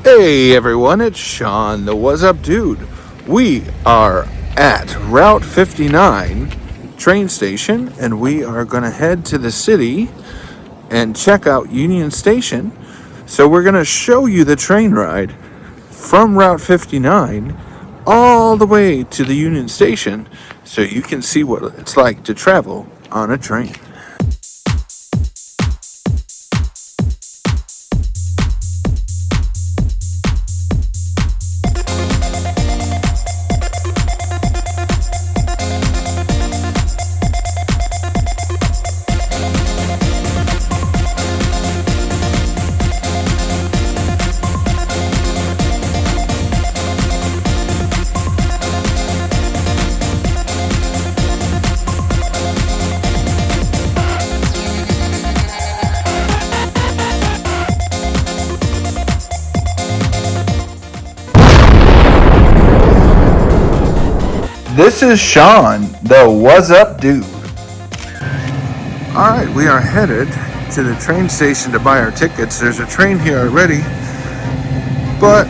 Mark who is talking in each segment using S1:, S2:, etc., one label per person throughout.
S1: Hey everyone, it's Sean, the What's Up Dude. We are at Route 59 train station and we are going to head to the city and check out Union Station. So we're going to show you the train ride from Route 59 all the way to the Union Station so you can see what it's like to travel on a train. This is Sean, the What's Up Dude. Alright, we are headed to the train station to buy our tickets. There's a train here already, but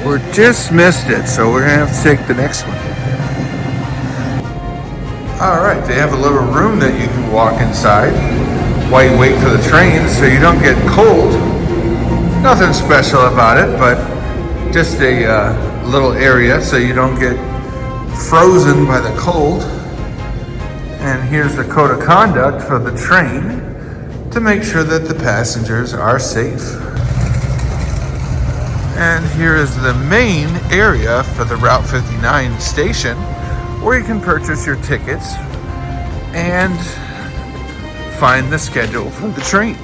S1: we just missed it, so we're going to have to take the next one. Alright, they have a little room that you can walk inside while you wait for the train so you don't get cold. Nothing special about it, but just a little area so you don't get frozen by the cold. And here's the code of conduct for the train to make sure that the passengers are safe. And here is the main area for the Route 59 station where you can purchase your tickets and find the schedule for the train.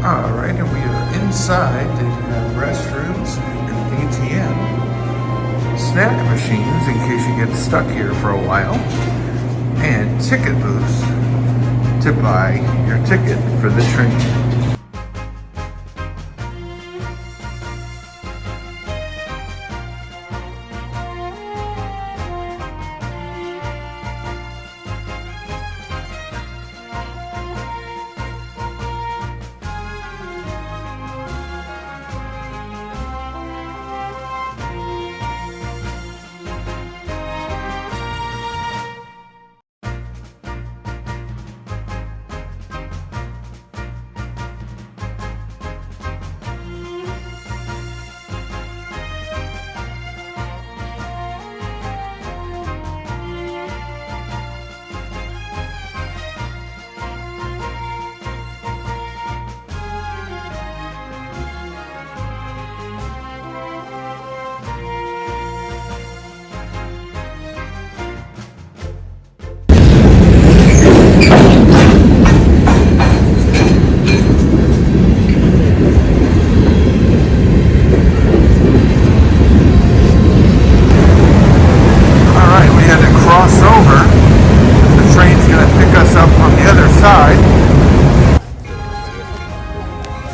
S1: Alright, and we are inside. They have restrooms and ATM. Snack machines in case you get stuck here for a while, and ticket booths to buy your ticket for the train.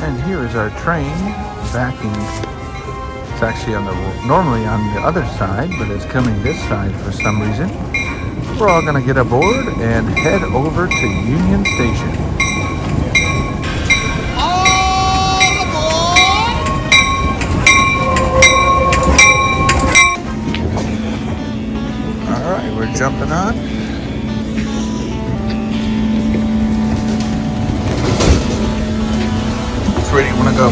S1: And here is our train backing. It's actually normally on the other side, but it's coming this side for some reason. We're all going to get aboard and head over to Union Station. All right, we're jumping on. Where do you want to go?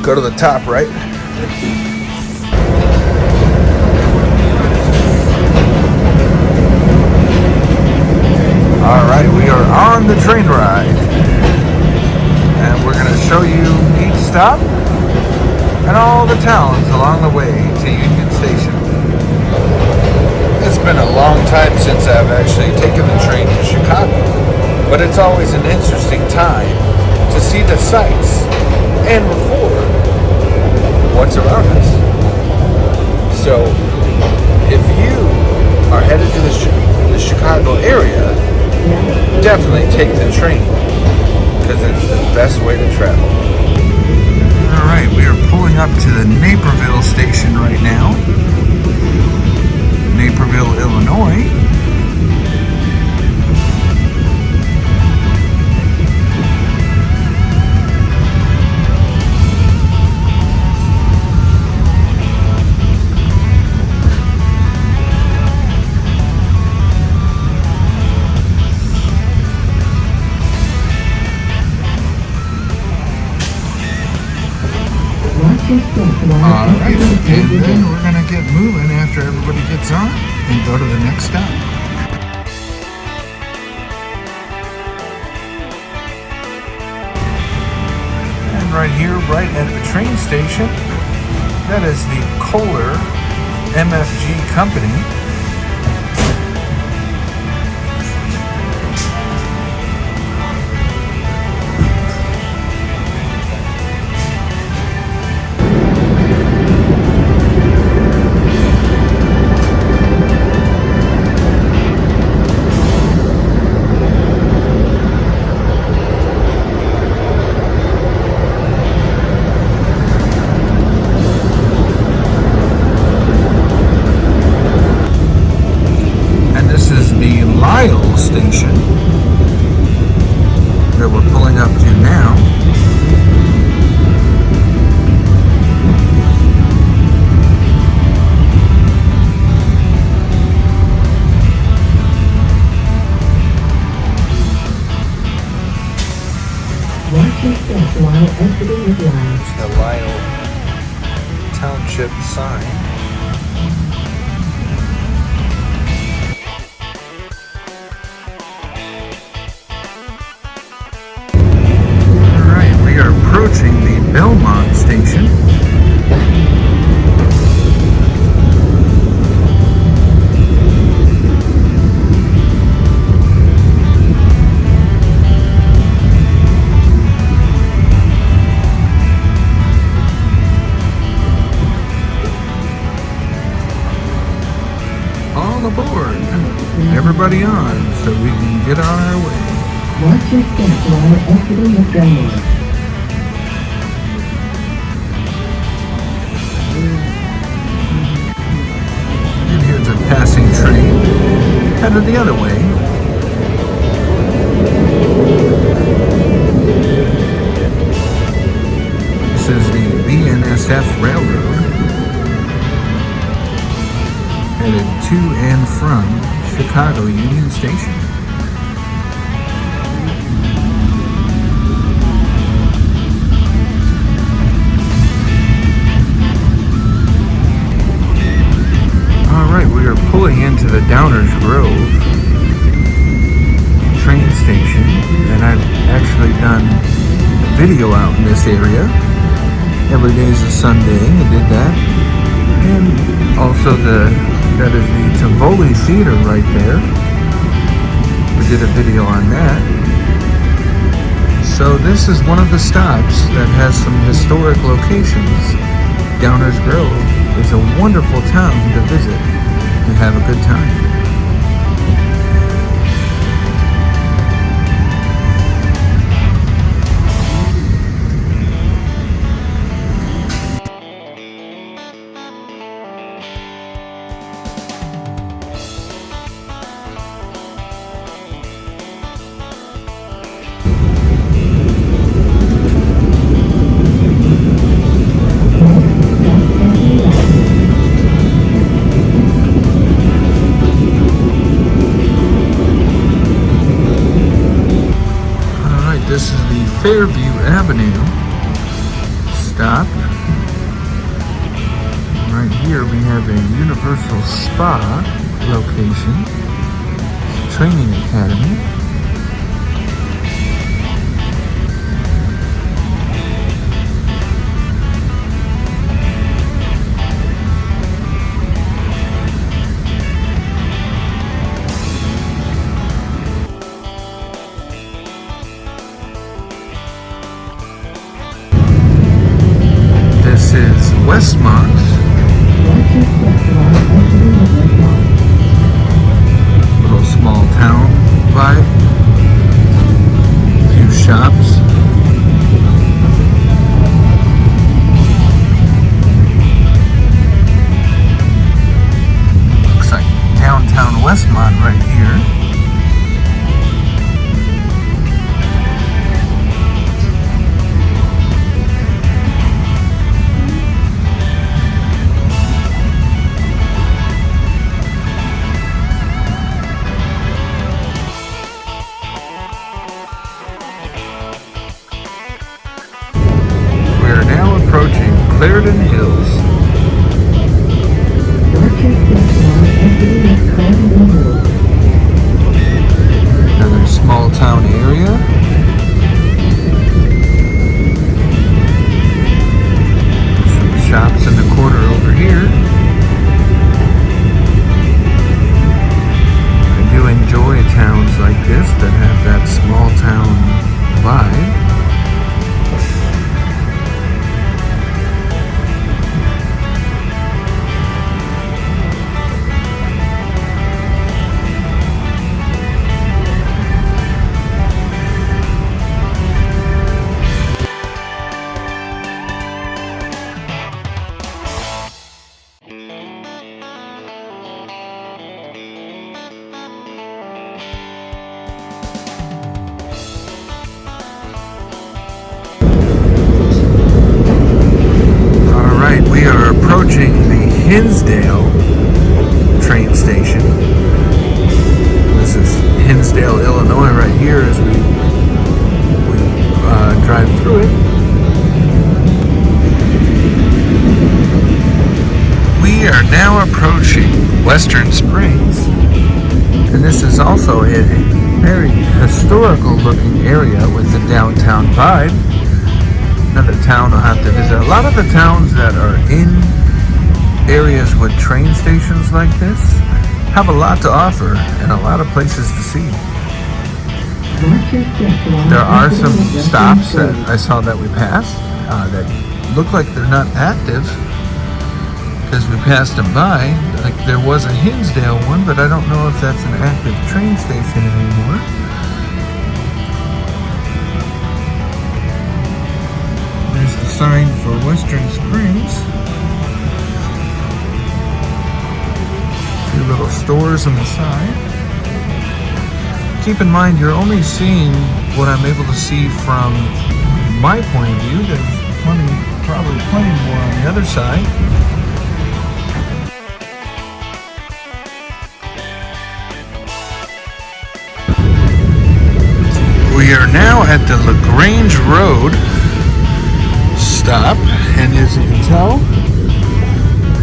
S1: Go to the top, right? All right, we are on the train ride. And we're going to show you each stop and all the towns along the way to Union Station. It's been a long time since I've actually taken the train to Chicago, but it's always an interesting time to see the sights and record what's around us. So if you are headed to the Chicago area, definitely take the train because it's the best way to travel. All right, we are pulling up to the Naperville station right now. Naperville, Illinois. Alright, and then we're going to get moving after everybody gets on and go to the next stop. And right here, right at the train station, that is the Kohler MFG company. Lisle station that we're pulling up to now.
S2: Watch your step while exiting the line.
S1: It's the Lisle Township sign. We are approaching the Belmont station. All aboard. Everybody on so we can get on our way.
S2: Watch your step while exiting the train.
S1: And here's a passing train headed the other way. This is the BNSF Railroad headed to and from Chicago Union Station. We are pulling into the Downers Grove train station, and I've actually done a video out in this area. Every day is a Sunday, I did that. And also that is the Tivoli Theater right there. We did a video on that. So this is one of the stops that has some historic locations. Downers Grove is a wonderful town to visit and have a good time. This is the Fairview Avenue stop. Right here we have a Universal Spa location, training academy. This is Westmont.
S2: Watch your step while exiting the Westmont.
S1: Little small town vibe. A few shops. Looks like downtown Westmont right here. Clarendon Hills.
S2: Watch your step while exiting the Clarendon Hills.
S1: Another small town area. Some shops in the corner over here. I do enjoy towns like this that have that small town vibe. We are approaching the Hinsdale train station. This is Hinsdale, Illinois right here as we drive through it. We are now approaching Western Springs, and this is also a very historical looking area with the downtown vibe. Another town I'll have to visit. A lot of the towns that are in areas with train stations like this have a lot to offer and a lot of places to see. There are some stops that I saw that we passed that look like they're not active because we passed them by. Like there was a Hinsdale one, but I don't know if that's an active train station anymore. There's the sign for Western Springs. A few little stores on the side. Keep in mind, you're only seeing what I'm able to see from my point of view. There's probably plenty more on the other side. We are now at the Lagrange Road stop, and as you can tell,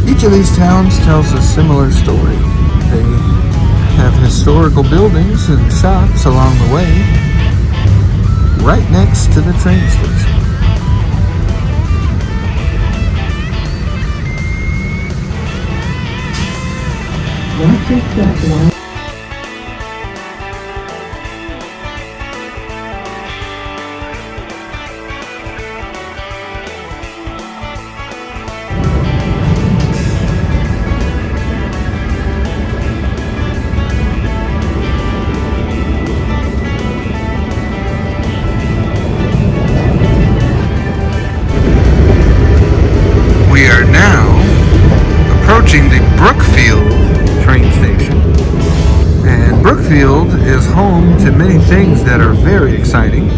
S1: each of these towns tells a similar story. They have historical buildings and shops along the way, right next to the train station.
S2: Watch your step while
S1: the Brookfield train station, and Brookfield is home to many things that are very exciting,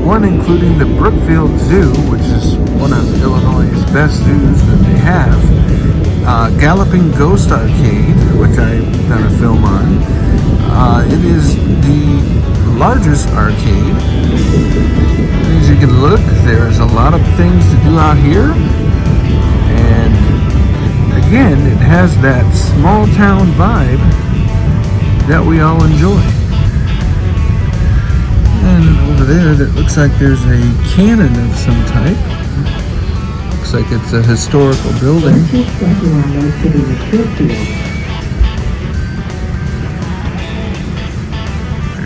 S1: one including the Brookfield Zoo, which is one of Illinois' best zoos that they have, Galloping Ghost Arcade, which I've done a film on. It is the largest arcade. As you can look, there's a lot of things to do out here, and again, it has that small town vibe that we all enjoy. And over there, that looks like there's a cannon of some type. Looks like it's a historical building.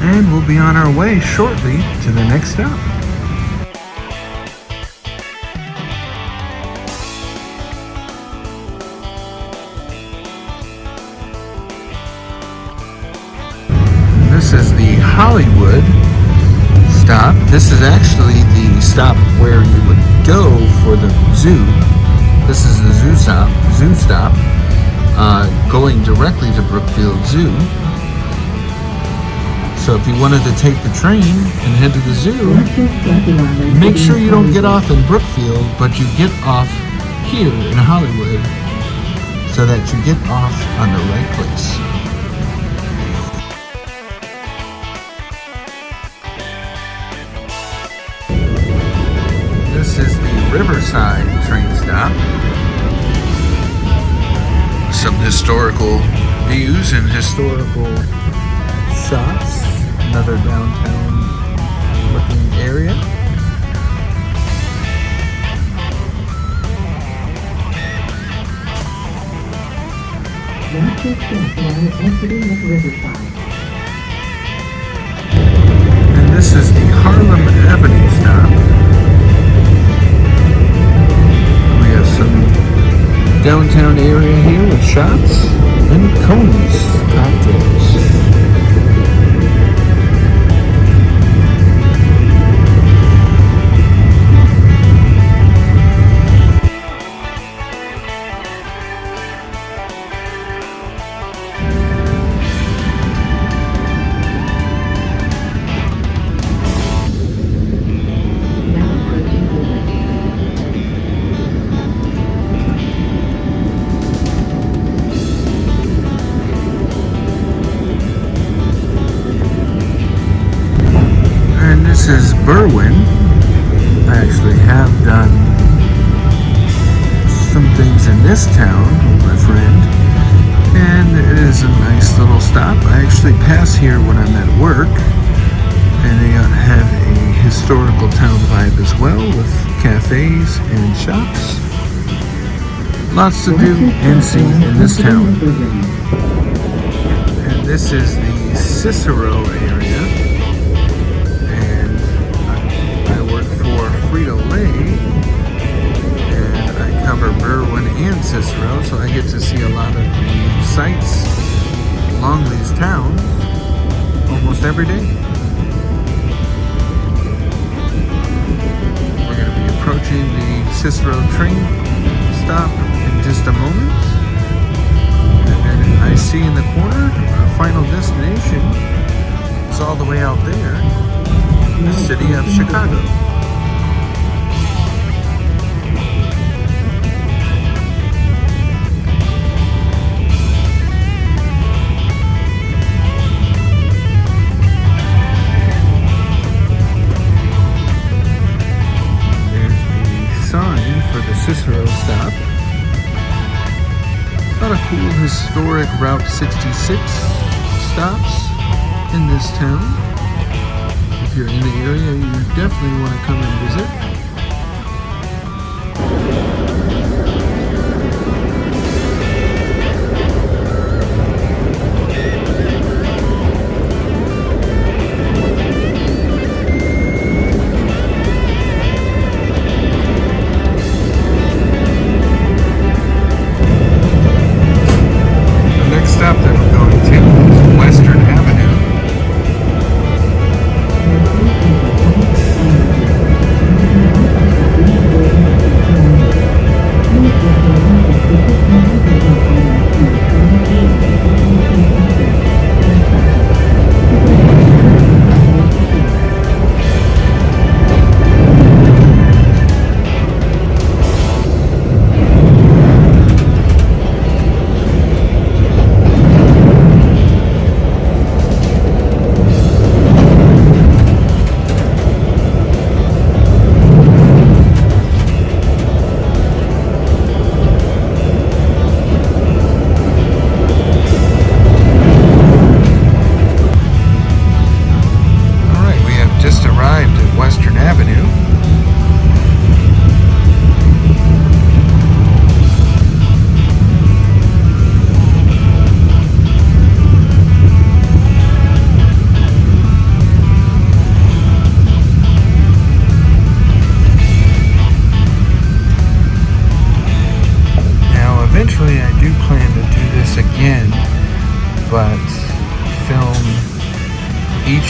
S1: And we'll be on our way shortly to the next stop. Hollywood stop. This is actually the stop where you would go for the zoo. This is the zoo stop, going directly to Brookfield Zoo. So if you wanted to take the train and head to the zoo, make sure you don't get off in Brookfield, but you get off here in Hollywood so that you get off on the right place. This is the Riverside train stop. Some historical views and historical shops. Another downtown looking area.
S2: Watch your step while exiting at Riverside.
S1: And this is the Harlem Avenue stop. We have some downtown area here with shops and Coney's cocktails. This is Berwyn. I actually have done some things in this town with my friend, and it is a nice little stop. I actually pass here when I'm at work, and they have a historical town vibe as well with cafes and shops. Lots to do and see in this town. And this is the Cicero area. And I cover Berwyn and Cicero, so I get to see a lot of the sights along these towns almost every day. We're going to be approaching the Cicero train stop in just a moment. And then I see in the corner our final destination is all the way out there, the city of Chicago. Cicero stop. A lot of cool historic Route 66 stops in this town. If you're in the area, you definitely want to come and visit. Stop that we're going to is Western Avenue.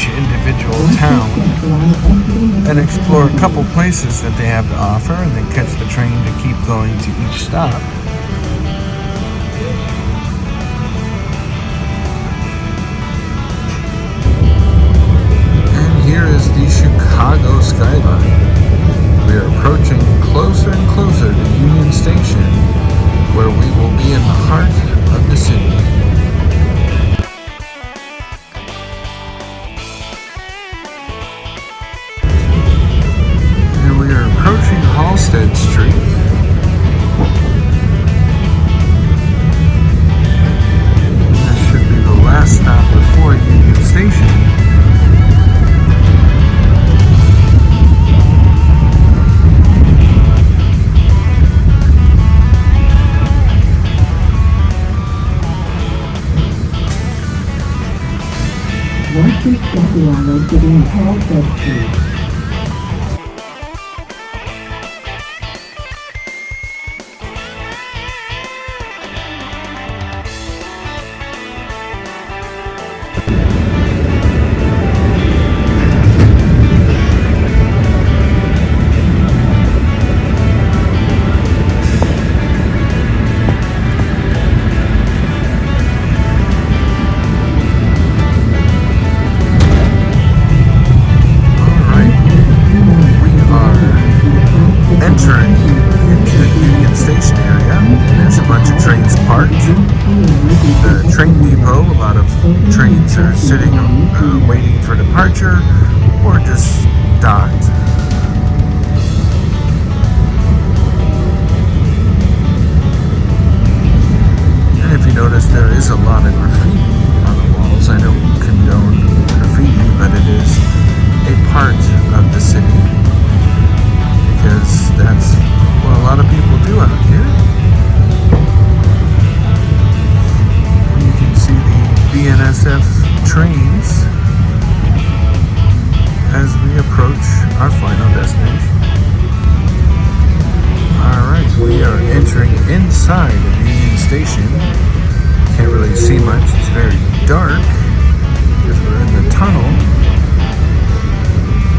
S1: each individual town and explore a couple places that they have to offer, and then catch the train to keep going to each stop. And here is the Chicago skyline. We are approaching closer and closer to Union Station, where we will be in the heart of the city. And we are approaching Halted Street. This should be the last stop before Union Station.
S2: Western steps you are located in Halted Street. The train depot, a lot of trains are sitting waiting for departure or just docked. And if you notice, there is a lot of graffiti on the walls. I don't condone graffiti, but it is a part of the city because that's what a lot of people do out here. BNSF trains as we approach our final destination. Alright, we are entering inside of Union Station. Can't really see much, it's very dark because we're in the tunnel.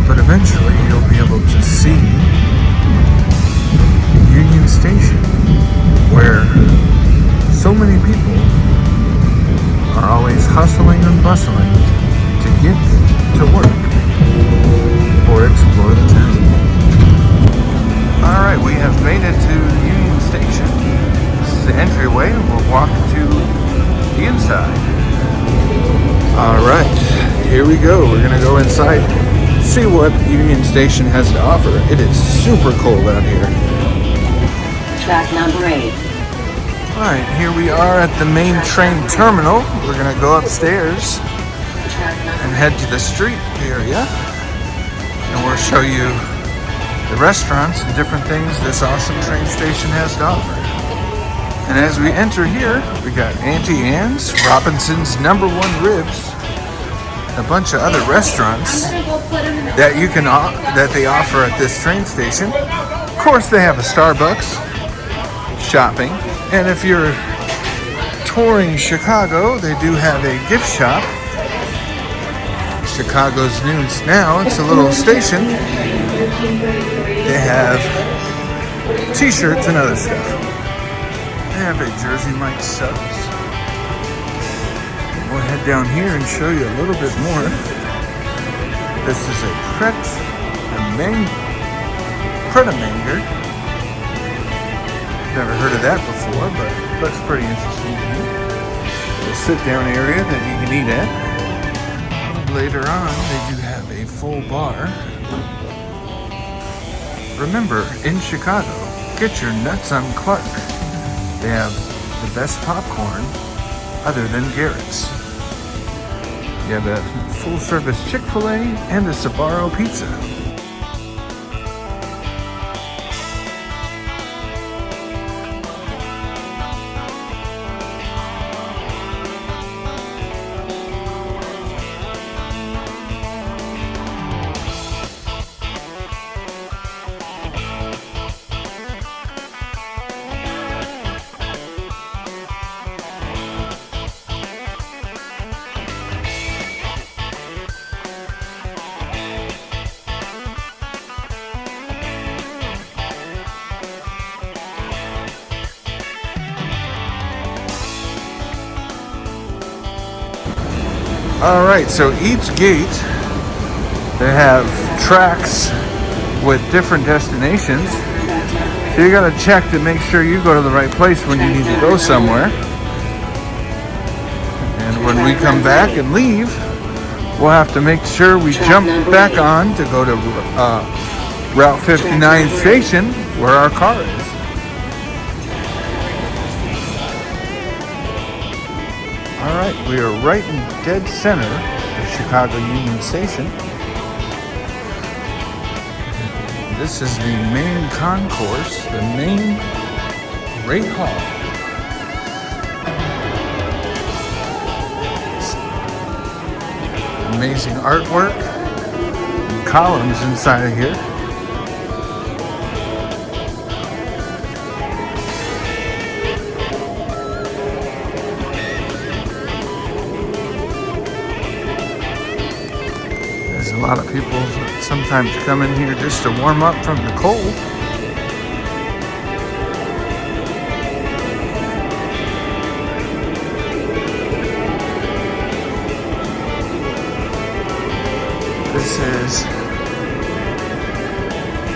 S2: But eventually you'll be able to see Union Station, where so many people are always hustling and bustling to get to work or explore the town. Alright, we have made it to Union Station. This is the entryway, and we'll walk to the inside. Alright, here we go. We're gonna go inside, see what Union Station has to offer. It is super cold out here.
S3: Track number 8.
S1: Alright, here we are at the main train terminal. We're gonna go upstairs and head to the street area, and we'll show you the restaurants and different things this awesome train station has to offer. And as we enter here, we got Auntie Anne's, Robinson's #1 Ribs, a bunch of other restaurants that they offer at this train station. Of course, they have a Starbucks, shopping. And if you're touring Chicago, they do have a gift shop. Chicago's news now. It's a little station. They have t-shirts and other stuff. They have a Jersey Mike's subs. We'll head down here and show you a little bit more. This is a Pret, a manger. Never heard of that before, but it looks pretty interesting to me. A sit-down area that you can eat at. Later on, they do have a full bar. Remember, in Chicago, get your nuts on Clark. They have the best popcorn other than Garrett's. You have a full-service Chick-fil-A and a Cicero pizza. All right, so each gate, they have tracks with different destinations. So you gotta check to make sure you go to the right place when you need to go somewhere. And when we come back and leave, we'll have to make sure we jump back on to go to Route 59 station where our car is. All right, we are right in dead center of Chicago Union Station. This is the main concourse, the main Great Hall. Amazing artwork and columns inside of here. There's a lot of people that sometimes come in here just to warm up from the cold. This is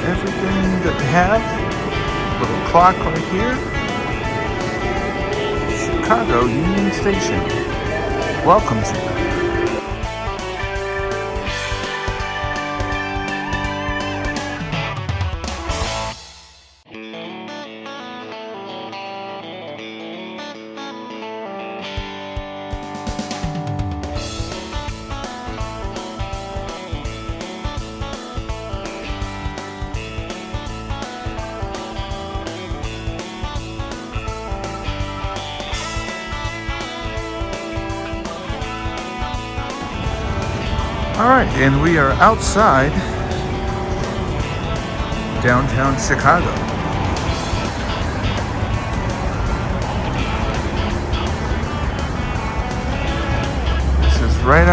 S1: everything that they have. Little clock right here. Chicago Union Station welcomes you. All right, and we are outside downtown Chicago. This is right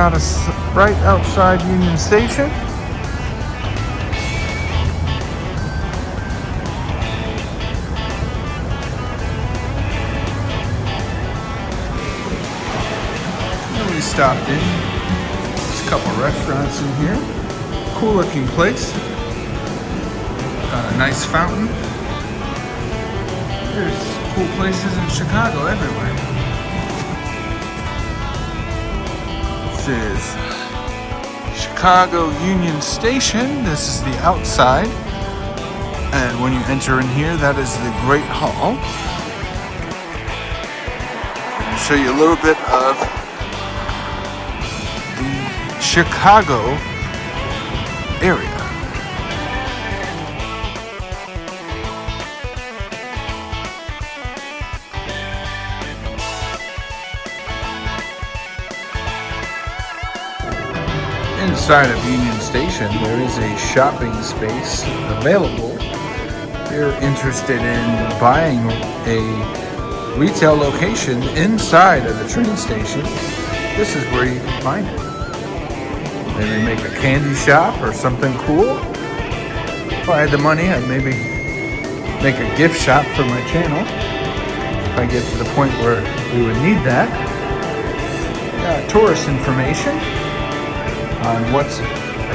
S1: outside Union Station. And we stopped in. Couple restaurants in here. Cool looking place. Got a nice fountain. There's cool places in Chicago everywhere. This is Chicago Union Station. This is the outside. And when you enter in here, that is the Great Hall. I'll show you a little bit of Chicago area. Inside of Union Station, there is a shopping space available. If you're interested in buying a retail location inside of the train station, this is where you can find it. Maybe make a candy shop or something cool. If I had the money, I'd maybe make a gift shop for my channel. If I get to the point where we would need that. Tourist information on what's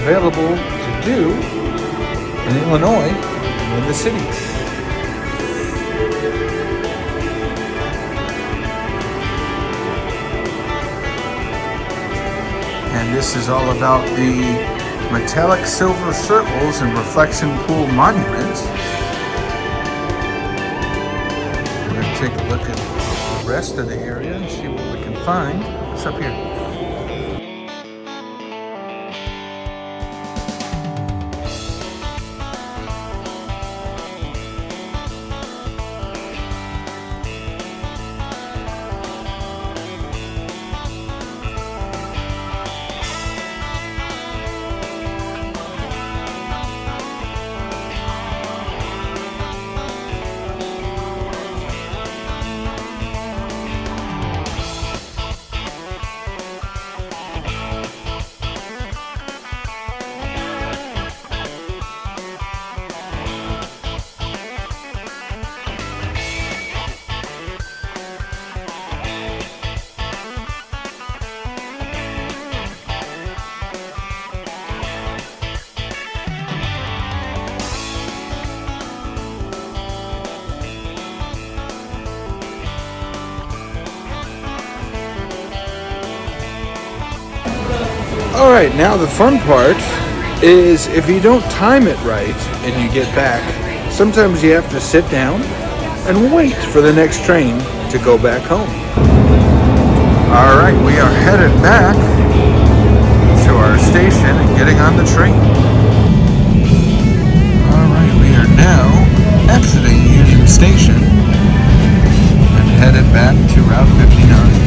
S1: available to do in Illinois in the city. And this is all about the metallic silver circles and reflection pool monuments. We're going to take a look at the rest of the area and see what we can find. What's up here? All right, now the fun part is if you don't time it right and you get back, sometimes you have to sit down and wait for the next train to go back home. All right, we are headed back to our station and getting on the train. All right, we are now exiting Union Station and headed back to Route 59.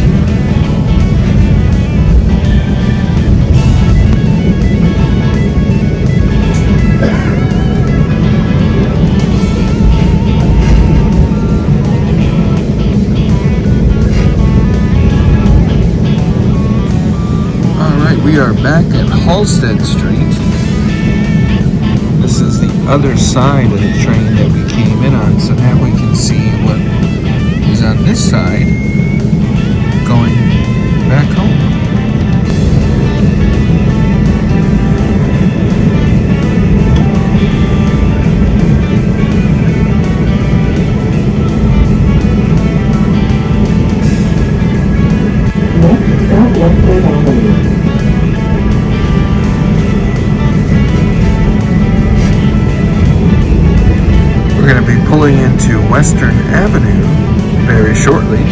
S1: We are back at Halted Street. This is the other side of the train that we came in on, so now we can see what is on this side going back home.
S4: Next stop, Westmont Avenue.
S1: We're going to be pulling into Western Avenue very shortly.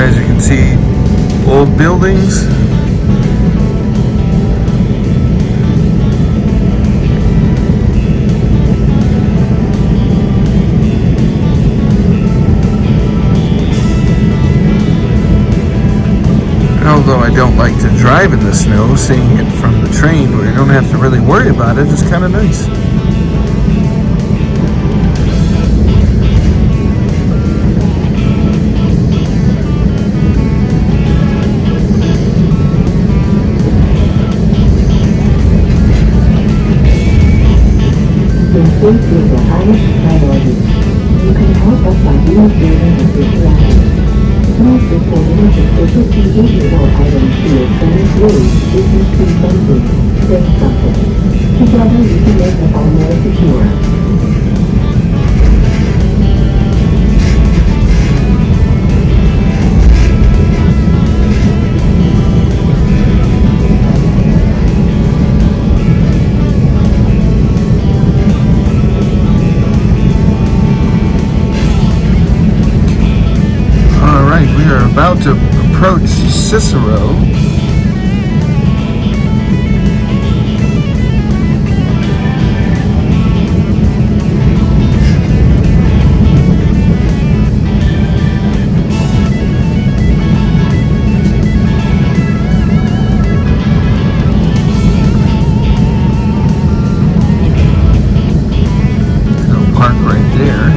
S1: As you can see, old buildings. Although I don't like to drive in the snow, seeing it from the train where you don't have to really worry about it is kind of nice.
S4: Safety is the highest priority. You can help us by demonstrating with this line. Please report any suspicious behavior or items to your train's room if you see something, say something. Together we can make us all more secure.
S1: We are about to approach Cicero. I'll park right there.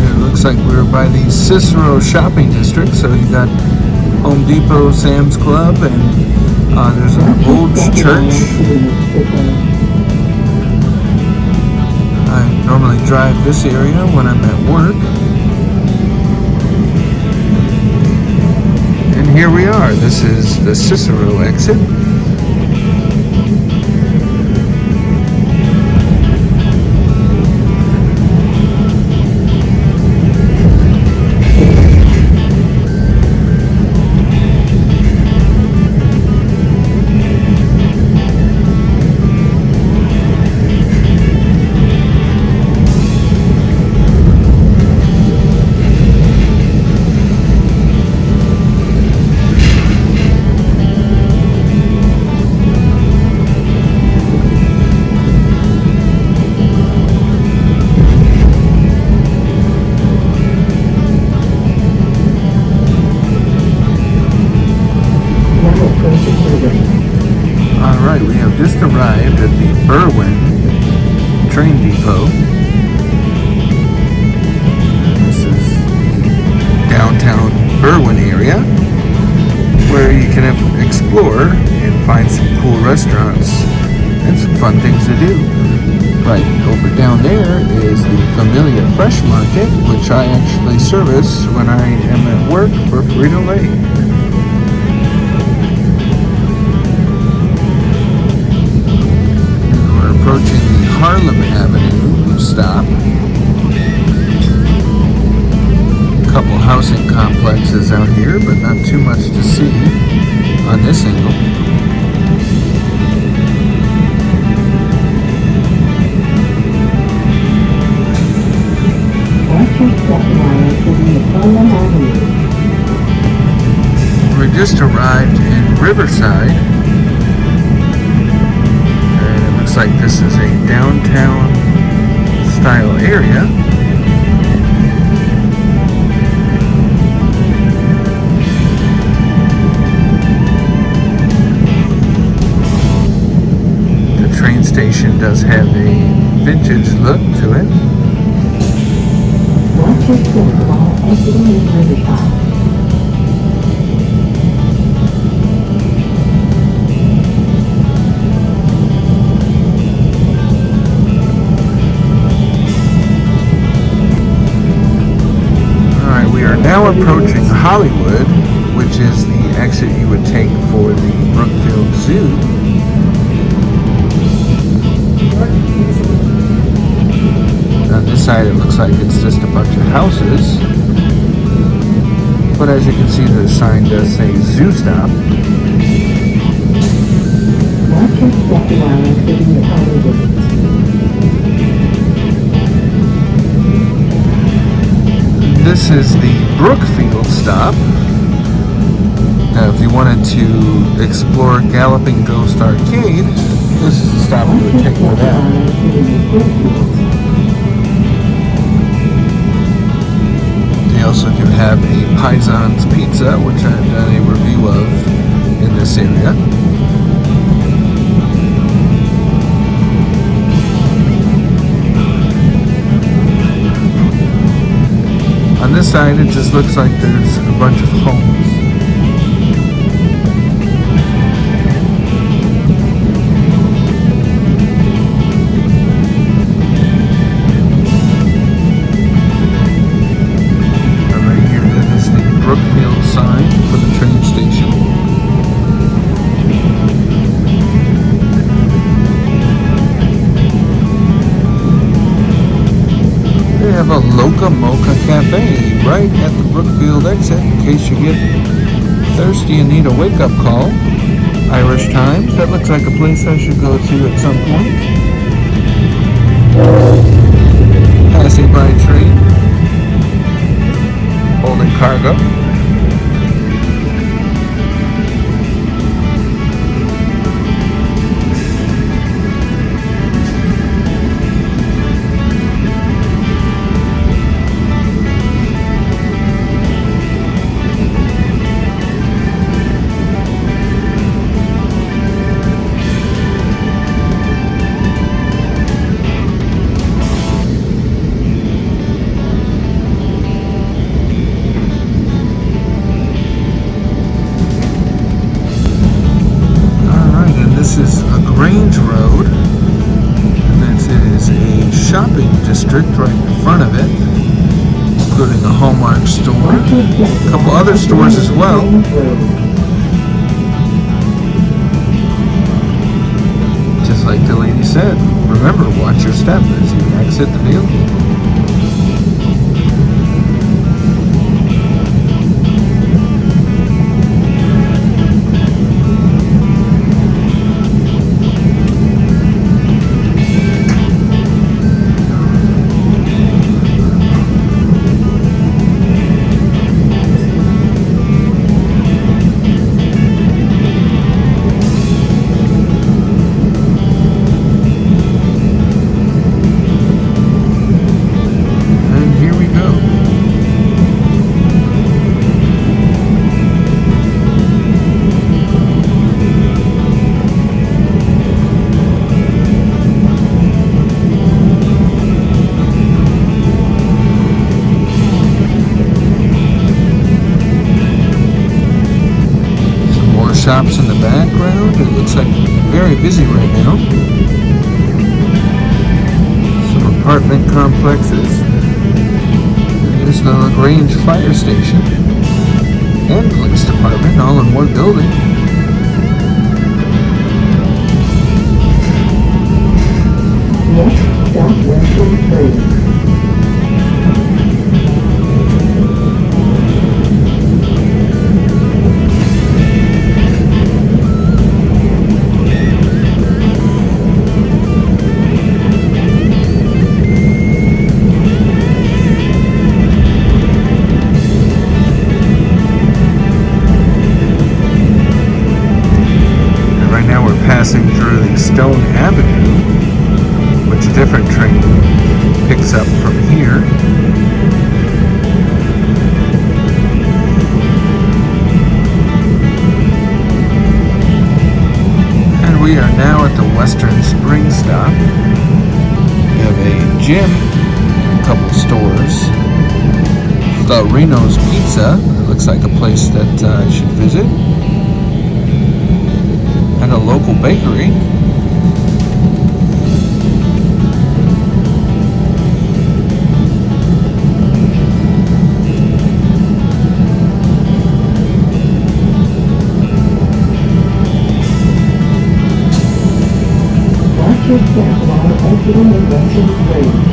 S1: It looks like we're by the Cicero shopping district, so you got Home Depot, Sam's Club, and there's an old church. I normally drive this area when I'm at work. And here we are. This is the Cicero exit.
S2: Alright, we have just arrived at the Berwyn train depot. This is the downtown Berwyn area where you can explore and find some cool restaurants and some fun things to do. Right over down there is the Familia Fresh Market, which I actually service when I am at work for Frito-Lay. We're approaching the Harlem Avenue stop. A couple housing complexes out here, but not too much to see on this angle. We just arrived in Riverside, and it looks like this is a downtown style area. The train station does have a vintage look to it.
S4: Watch your step while exiting in Riverside.
S2: Alright, we are now approaching Hollywood, which is the exit you would take for the Brookfield Zoo. On this side it looks like it's just a bunch of houses, but as you can see the sign does say Zoo Stop.
S4: Watch your step while exiting Hollywood.
S2: This is the Brookfield stop. Now if you wanted to explore Galloping Ghost Arcade, this is the stop you would take for that. They also do have a Paisan's Pizza, which I've done a review of in this area. On this side, it just looks like there's a bunch of homes. Brookfield sign for the train station. They have a Loca Mocha Cafe right at the Brookfield exit in case you get thirsty and need a wake-up call. Irish Times, that looks like a place I should go to at some point. Passing by train, holding cargo. Lagrange Road, and this is a shopping district right in front of it, including a Hallmark store, a couple other stores as well. Just like the lady said, remember, watch your step as you exit the vehicle. shops in the background. It looks like very busy right now. Some apartment complexes. There's the Lagrange fire station and police department all in one building.
S4: Next stop, Western Springs.
S2: Passing through the Stone Avenue, which a different train picks up from here. And we are now at the Western Spring stop. We have a gym, a couple stores. The Reno's Pizza, it looks like a place that I should visit. And a local bakery.
S4: Watch your step while exiting the Western Springs.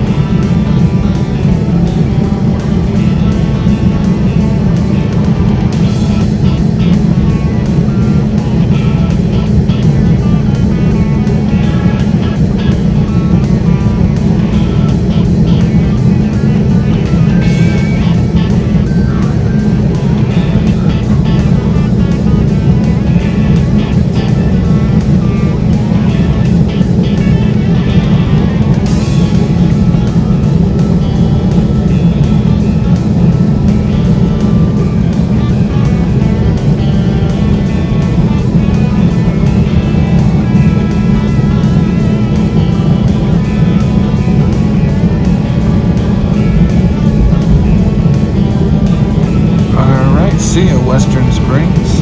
S2: See you, Western Springs.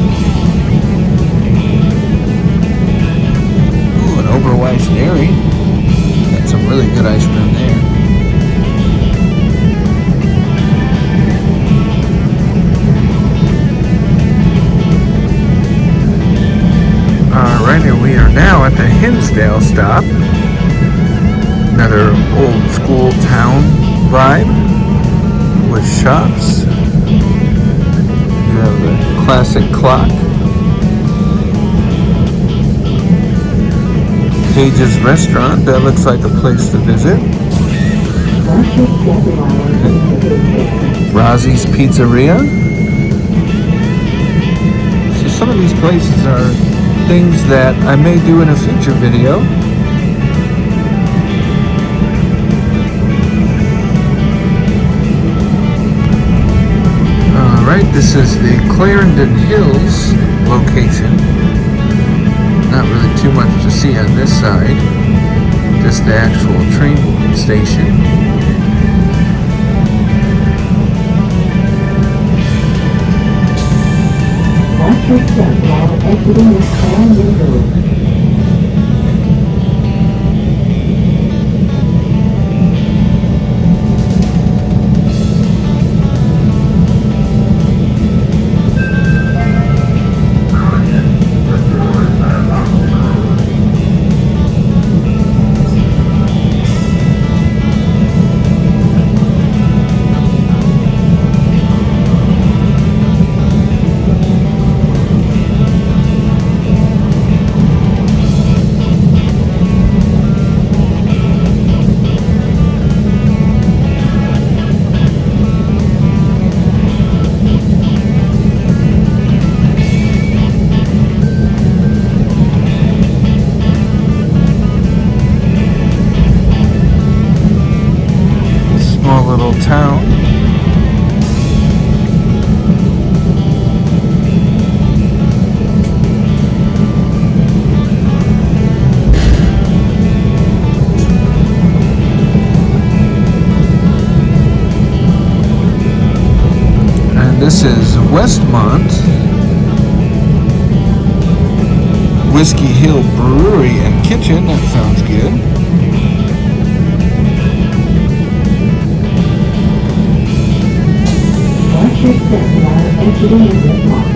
S2: Ooh, an Oberweis Dairy. Got some really good ice cream there. Alright, and we are now at the Hinsdale stop. Another old school town vibe with shops. You have the classic clock. Page's Restaurant, that looks like a place to visit. Rozzi's Pizzeria. So some of these places are things that I may do in a future video. Alright, this is the Clarendon Hills location. Not really too much to see on this side. Just the actual train station.
S4: Watch your step while exiting the Clarendon Hills.
S2: Town. And this is Westmont.
S1: Whiskey Hill Brewery and Kitchen. That sounds good.
S4: Watch your step while exiting the ziplock.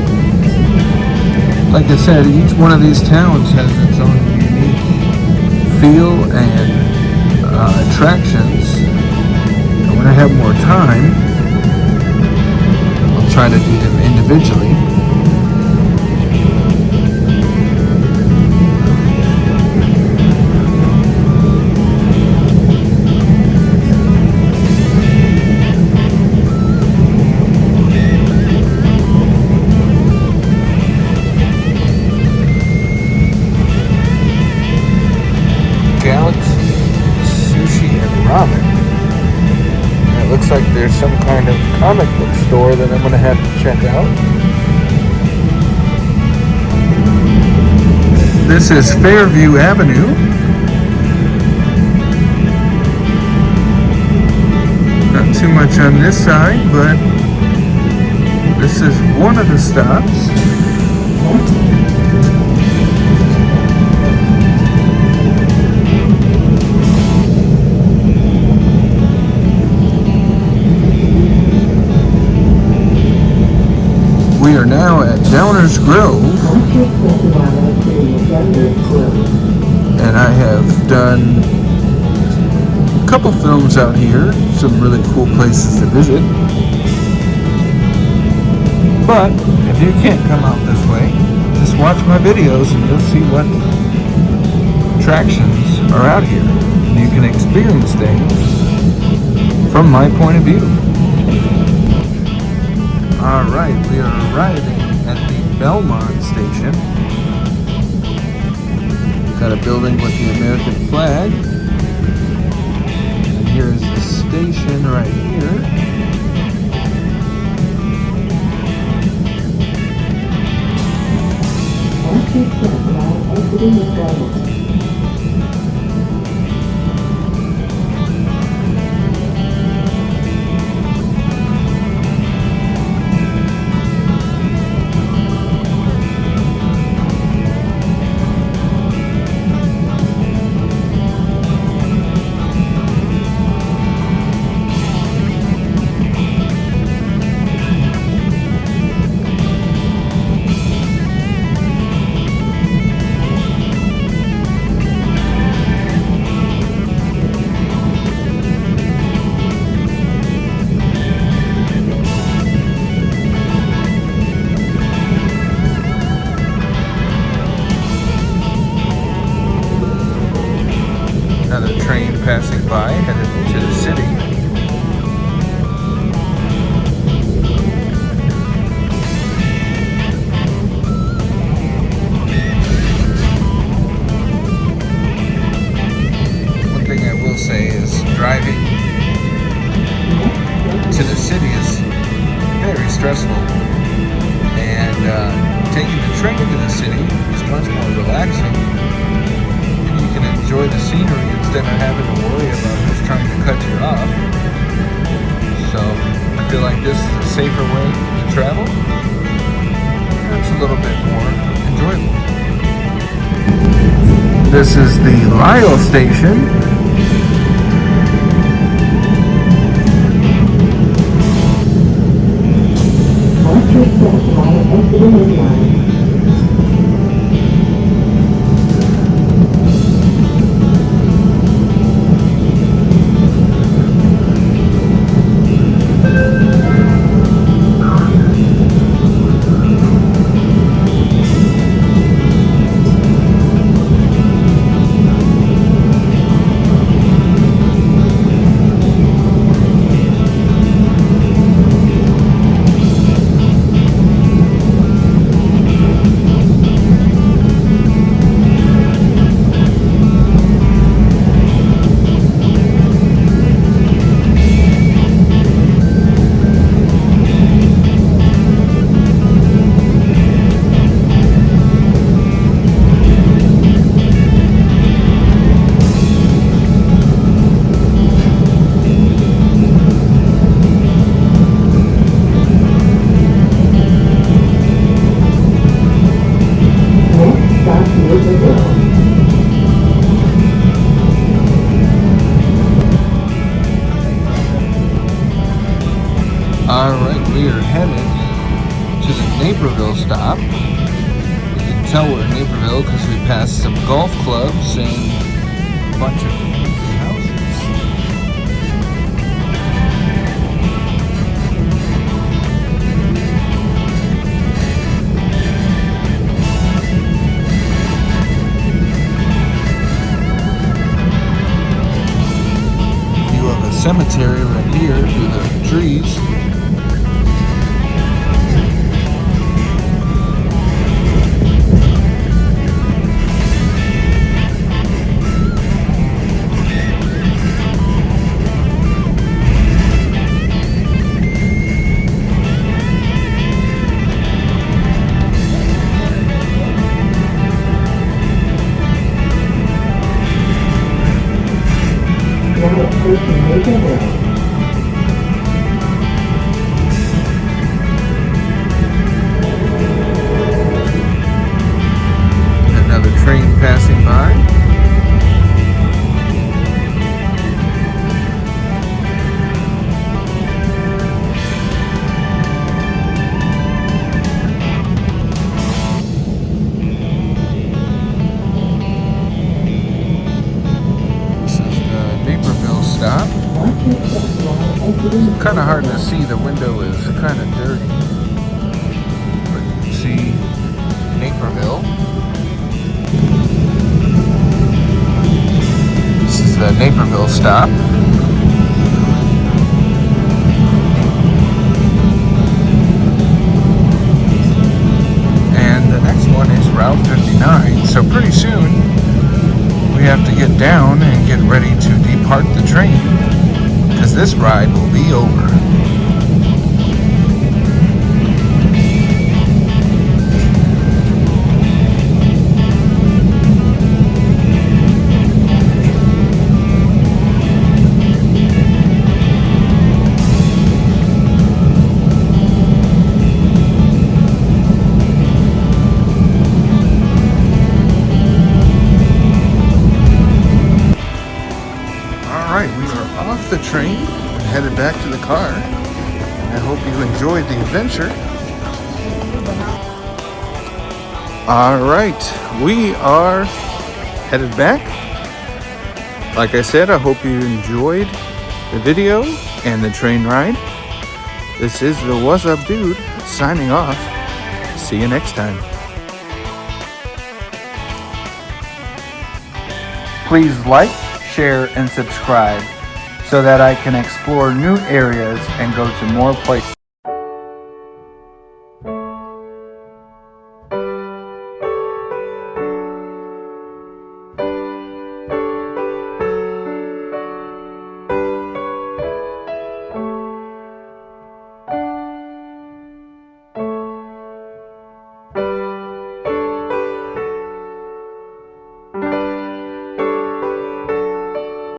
S1: Like I said, each one of these towns has its own unique feel and attractions. And when I have more time, I'll try to do them individually.
S2: It looks like there's some kind of comic book store that I'm going to have to check out.
S1: This is Fairview Avenue. Not too much on this side, but this is one of the stops. We are now at Downers Grove, and I have done a couple films out here, some really cool places to visit. But if you can't come out this way, just watch my videos and you'll see what attractions are out here. And you can experience things from my point of view. Alright, we are arriving at the Belmont station. Got a building with the American flag. And here's the station right here.
S4: Watch your step while exiting the ziplock.
S1: Another train passing by, headed to the city. One thing I will say is driving to the city is very stressful, and taking the train to the city is much more relaxing. You can enjoy the scenery instead of having to worry about who's trying to cut you off. So I feel like this is a safer way to travel. It's a little bit more enjoyable. This is the Lisle station.
S4: Watch your step while exiting the line.
S2: Naperville stop. You can tell we're in Naperville because we passed some golf clubs and a bunch of houses. View of a cemetery right here through the trees.
S4: Now approaching Manger Road.
S2: Another train passing by. This is the Naperville stop. Kind of hard to see, the window is kind of dirty. But you can see Naperville. This is the Naperville stop. And the next one is Route 59. So pretty soon we have to get down and get ready to depart the train because this ride will be over.
S1: Alright, we are off the train and headed back to the car. I hope you enjoyed the adventure. Alright, we are headed back. Like I said, I hope you enjoyed the video and the train ride. This is the What's Up Dude signing off. See you next time.
S5: Please like, share, and subscribe so that I can explore new areas and go to more places.